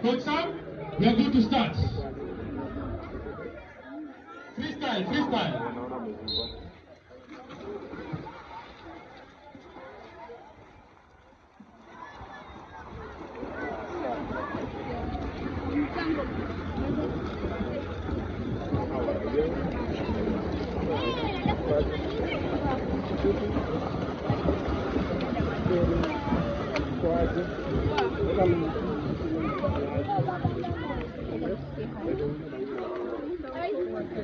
Coach Sam, we are going to start. Freestyle, freestyle.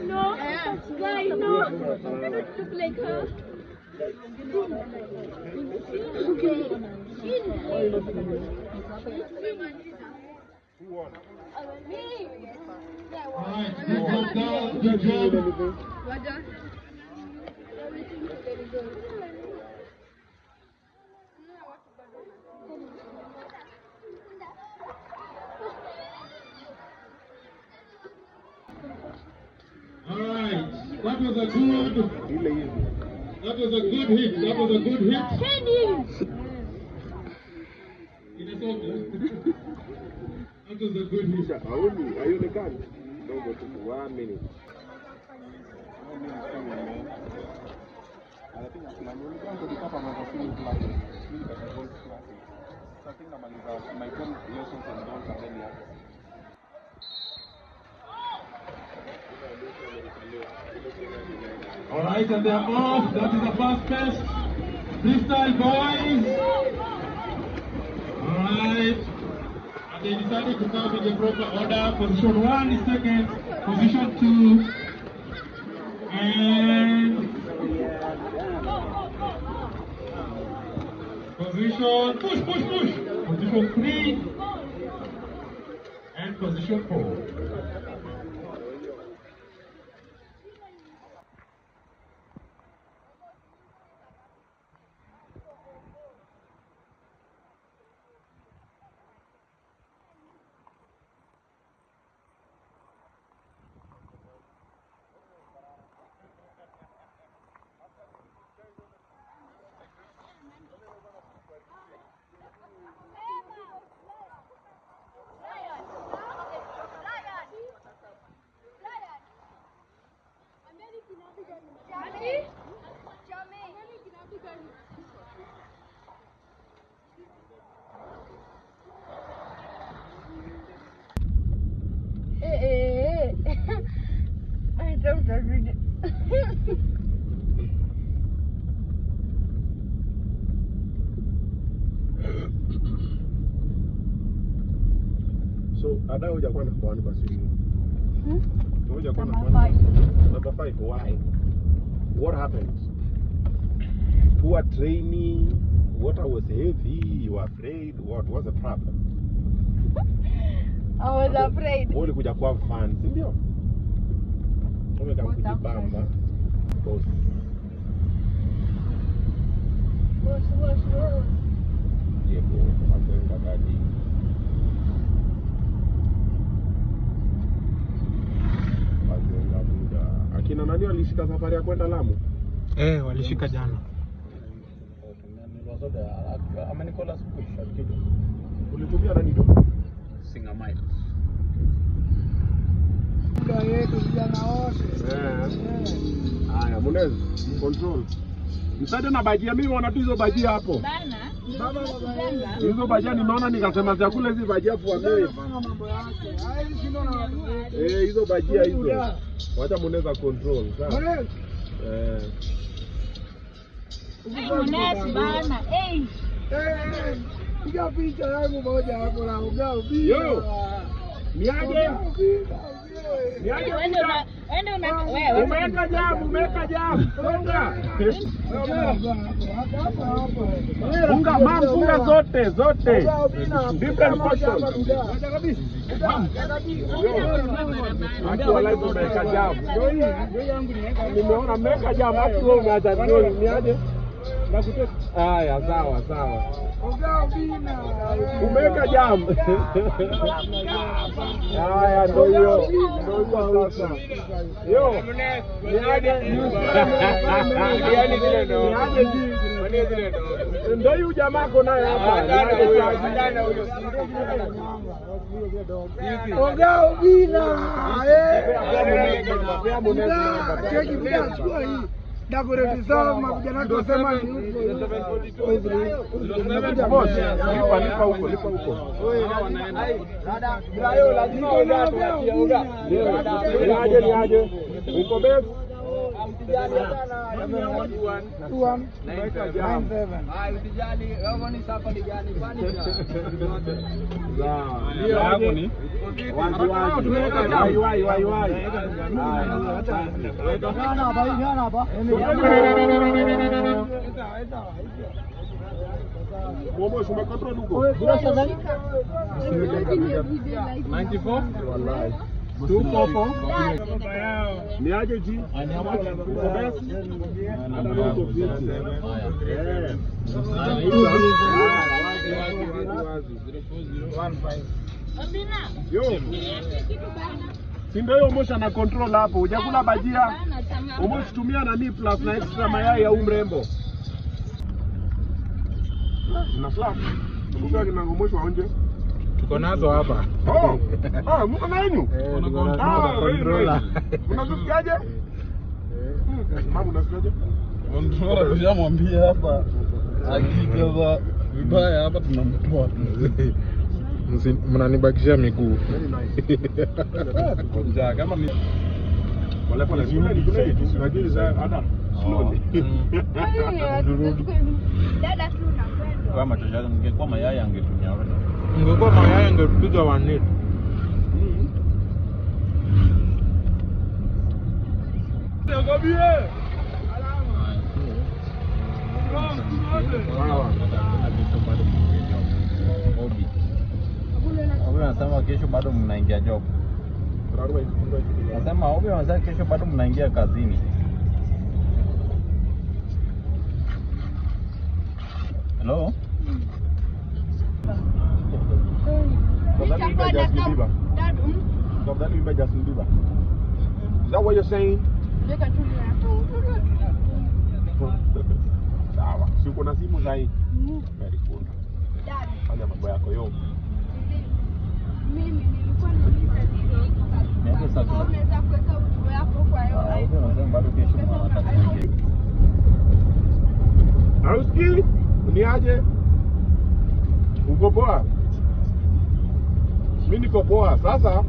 No, why no? Look like her. Alright, good job, good job. Alright, that was a good hit. That was a good hit. In a song. That was a good hit. Are you the gun? Don't go to 1 minute. I think I'm going to become a few classes. I think I'm my 10 lessons and don't have any others. Alright, and they are off. That is the first test. Freestyle, boys. Alright. And they decided to come in the proper order. Position 1 is second. Position 2. And position, push. Position 3. And position 4. I don't read it. So, ada hujakuwa na kwa nini? Hujakuwa na number 5. Why? What happened? Poor training. Water was heavy. You were afraid. What was the problem? I was afraid. Wole kuja kwa fan, si ndio? Wewe kama kujibamba. Boss. Yebo, kwa gadi. Wazenga muda. Akina nani walishika safari ya kwenda Lamu? Walishika jana. Ulitumia nani ndo? Singa miles. Haya, Munez, control. Msaada na bajia, mimi wana tu hizo bajia hapo. Bana. Hizo bajia nimeona nikasema vyakula hizi bajia kwa mimi. Hizo bajia hizo. Wacha Muneza control, sawa? Munez bana. Piga picha yangu moja hapo na ugavi. Yo. Niaje? Wewe umeweka jamu. Songa. Funga zote. Different portions. Acha kabisa. Acha wala umeweka jamu. Ndio yangu niweka. Nimeona umeweka jamu hapo wewe umeacha ndio niaje? Haya, sawa. Umeweka jamu. Haya, ndio hiyo sasa. Yo, niaje? Niaje? Ndio huyu jamaa kona hapa. Ogao bina. Cheki bila chukua hii. Dakore tizama vijana kusema ni huko. Lipa huko. Dada, Brayo lazima unaambia. Niaje. Uko best? Mtijani sana. 2197. Mtijani, wewe ni sapa ni gani? Kwani Hiyo hapo ni wai. Gana hapa. Momo shuma control huko. 94? 244. Niaje ji? Uko best? Yo. Si ndio hiyo Mosha na control hapo. Hujakula bajia. Umesitumia nani plus na extra mayai ya mrembo. Na slap. Tukua kina ngomosho aonje. Tuko nazo hapa. Mko na yenu? Tuko na controller. Unasikiaje? Mama unasikiaje? Controller tushamwambia hapa. Akikaza vibaya hapa tunamtoa. Mnanibakishia miguu. Kama ni Pole tunajili za ada slowly. Dada tu nakwenda. kwa macho yake mngekuwa mayai angetumia wewe. Ungekuwa mayai angepiga 1 Anasema kesho bado mnaingia job. Anasema anasema kesho bado mnaingia kazini. Hello? Is that what you're saying? Sawa. Si uko na simu zaidi? Very good. Fanya mambo yako yo. Mimi nilikuwa nauliza hivi. Unaweza kuweka ujumbe wako kwa hewa. Anasema bado kesho mnawataka. Hausikii? Uniaje? Uko poa? Mimi niko poa. Sasa